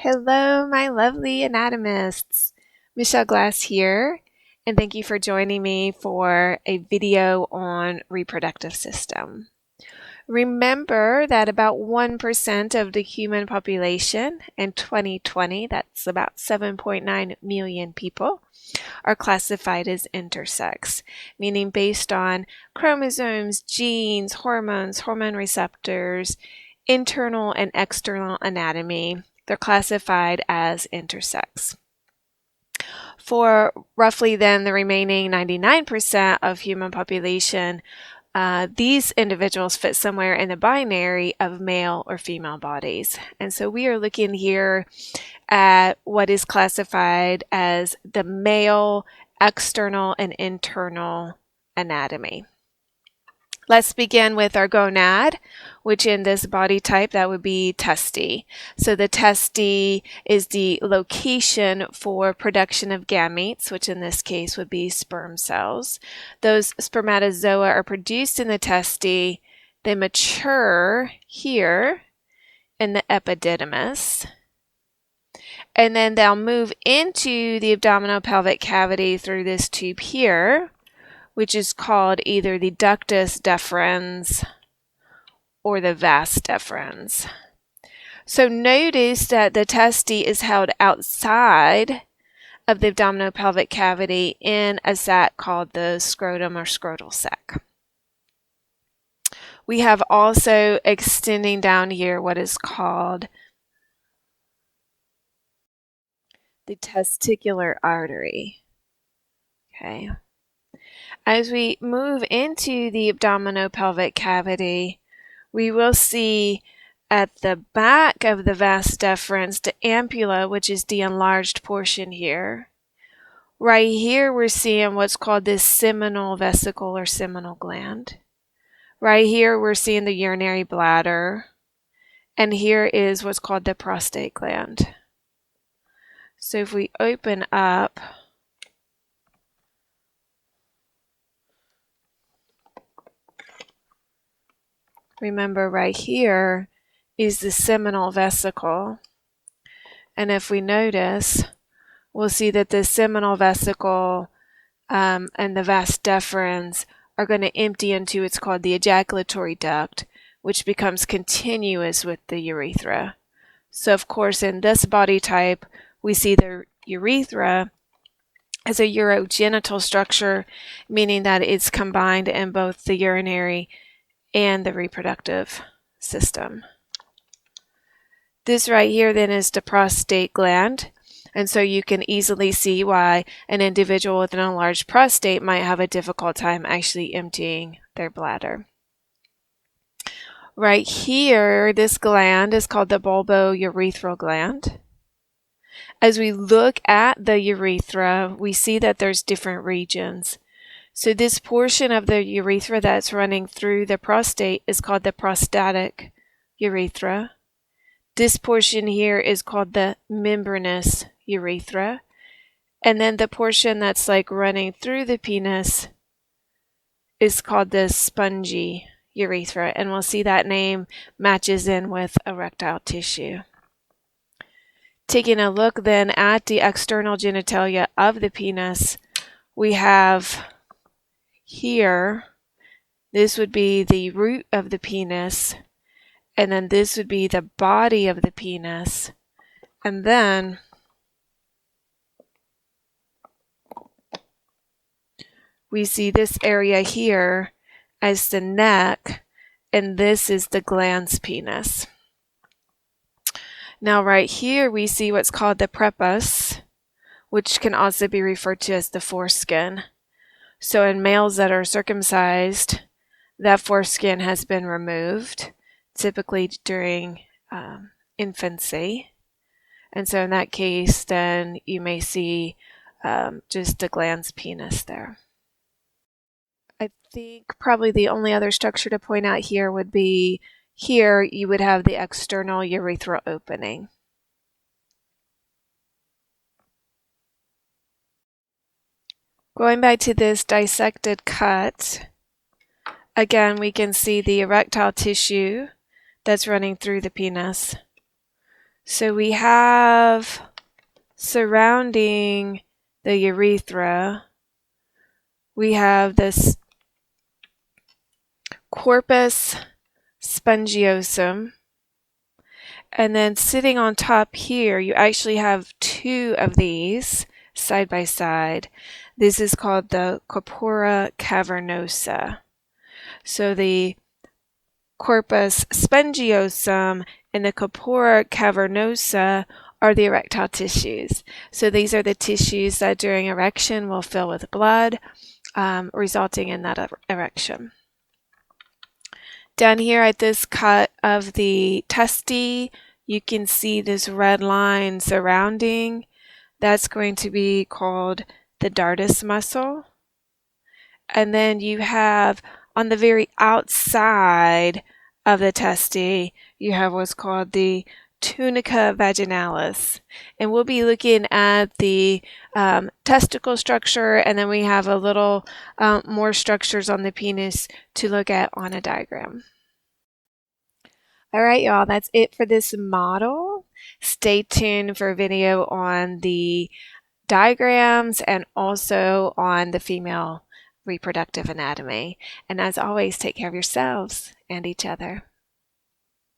Hello, my lovely anatomists. Michele Glass here, and thank you for joining me for a video on reproductive system. Remember that about 1% of the human population in 2020, that's about 7.9 million people, are classified as intersex, meaning based on chromosomes, genes, hormones, hormone receptors, internal and external anatomy. They're classified as intersex. For roughly then the remaining 99% of human population, these individuals fit somewhere in the binary of male or female bodies. And so we are looking here at what is classified as the male external and internal anatomy. Let's begin with our gonad, which in this body type, that would be testes. So the testes is the location for production of gametes, which in this case would be sperm cells. Those spermatozoa are produced in the testes. They mature here in the epididymis. And then they'll move into the abdominal pelvic cavity through this tube here, which is called either the ductus deferens or the vas deferens. So notice that the testes is held outside of the abdominal pelvic cavity in a sac called the scrotum or scrotal sac. We have also extending down here what is called the testicular artery. Okay. As we move into the abdominopelvic cavity, we will see at the back of the vas deferens the ampulla, which is the enlarged portion here. Right here, we're seeing what's called this seminal vesicle or seminal gland. Right here, we're seeing the urinary bladder. And here is what's called the prostate gland. So if we open up, remember right here is the seminal vesicle. And if we notice, we'll see that the seminal vesicle and the vas deferens are going to empty into what's called the ejaculatory duct, which becomes continuous with the urethra. So of course in this body type, we see the urethra as a urogenital structure, meaning that it's combined in both the urinary and the reproductive system. This right here then is the prostate gland, and so you can easily see why an individual with an enlarged prostate might have a difficult time actually emptying their bladder. Right here, this gland is called the bulbourethral gland. As we look at the urethra, we see that there's different regions. So this portion of the urethra that's running through the prostate is called the prostatic urethra. This portion here is called the membranous urethra. And then the portion that's like running through the penis is called the spongy urethra. And we'll see that name matches in with erectile tissue. Taking a look then at the external genitalia of the penis, we have here, this would be the root of the penis, and then this would be the body of the penis, and then we see this area here as the neck, and this is the glans penis. Now right here we see what's called the prepuce, which can also be referred to as the foreskin. So in males that are circumcised, that foreskin has been removed, typically during infancy. And so in that case, then you may see just the glans penis there. I think probably the only other structure to point out here would be here you would have the external urethral opening. Going back to this dissected cut, again we can see the erectile tissue that's running through the penis. So we have surrounding the urethra, we have this corpus spongiosum, and then sitting on top here, you actually have two of these side by side. This is called the corpora cavernosa. So the corpus spongiosum and the corpora cavernosa are the erectile tissues. So these are the tissues that during erection will fill with blood, resulting in that erection. Down here at this cut of the testes, you can see this red line surrounding. That's going to be called the dartus muscle. And then you have on the very outside of the testes, you have what's called the tunica vaginalis. And we'll be looking at the testicle structure, and then we have a little more structures on the penis to look at on a diagram. All right, y'all, that's it for this model. Stay tuned for a video on the diagrams and also on the female reproductive anatomy. And as always, take care of yourselves and each other.